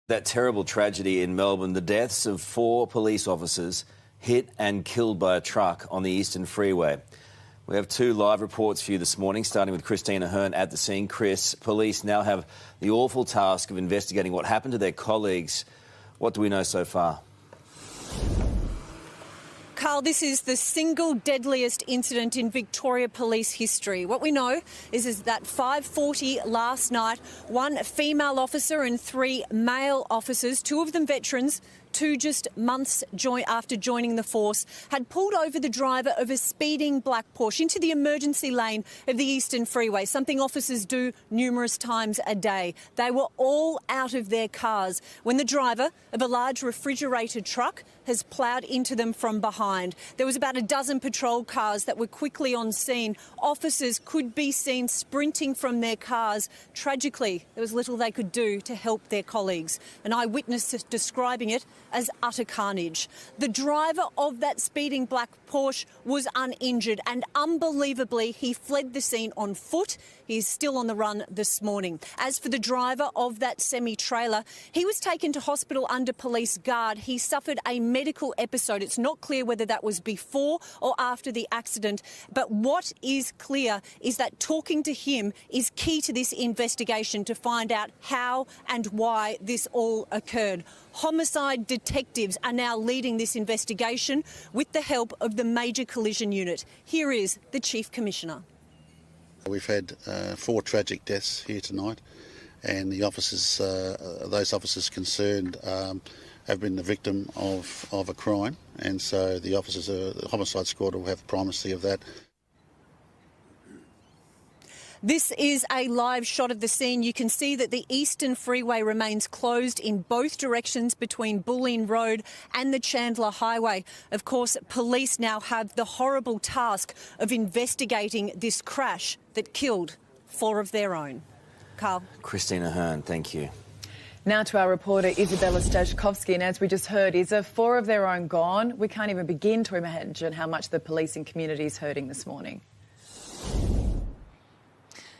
That terrible tragedy in Melbourne, the deaths of 4 police officers hit and killed by a truck on the Eastern Freeway. We have 2 live reports for you this morning, starting with Christina Hearn at the scene. Chris, police now have the awful task of investigating what happened to their colleagues. What do we know so far? Carl, this is the single deadliest incident in Victoria Police history. What we know is that 5:40 last night, 1 female officer and 3 male officers, 2 of them veterans, 2 just months after joining the force, had pulled over the driver of a speeding black Porsche into the emergency lane of the Eastern Freeway, something officers do numerous times a day. They were all out of their cars when the driver of a large refrigerated truck has ploughed into them from behind. There was about a dozen patrol cars that were quickly on scene. Officers could be seen sprinting from their cars. Tragically, there was little they could do to help their colleagues. An eyewitness describing it as utter carnage. The driver of that speeding black Porsche was uninjured, and unbelievably, he fled the scene on foot. He is still on the run this morning. As for the driver of that semi-trailer, he was taken to hospital under police guard. He suffered a medical episode. It's not clear whether that was before or after the accident, but what is clear is that talking to him is key to this investigation to find out how and why this all occurred. Homicide detectives are now leading this investigation with the help of the Major Collision Unit. Here is the Chief Commissioner. We've had 4 tragic deaths here tonight, and the officers, those officers concerned, have been the victim of a crime, and so the officers, the homicide squad, will have primacy of that. This is a live shot of the scene. You can see that the Eastern Freeway remains closed in both directions between Bulleen Road and the Chandler Highway. Of course, police now have the horrible task of investigating this crash that killed 4 of their own. Carl. Christina Hearn, thank you. Now to our reporter Isabella Stashkovsky, and as we just heard, is 4 of their own gone? We can't even begin to imagine how much the policing community is hurting this morning.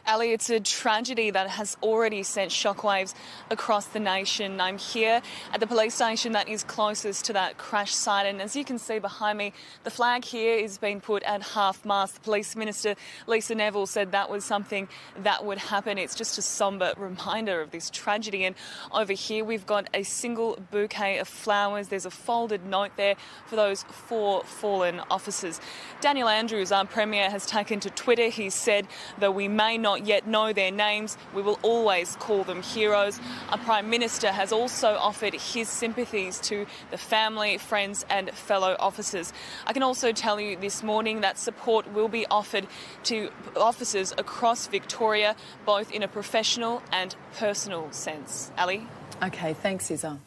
Ali, it's a tragedy that has already sent shockwaves across the nation. I'm here at the police station that is closest to that crash site, and as you can see behind me, the flag here is being put at half-mast. The Police Minister, Lisa Neville, said that was something that would happen. It's just a sombre reminder of this tragedy. And over here we've got a single bouquet of flowers. There's a folded note there for those 4 fallen officers. Daniel Andrews, our Premier, has taken to Twitter. He said, though we may not yet know their names, we will always call them heroes. Our Prime Minister has also offered his sympathies to the family, friends and fellow officers. I can also tell you this morning that support will be offered to officers across Victoria, both in a professional and personal sense. Ali? OK, thanks, Izza.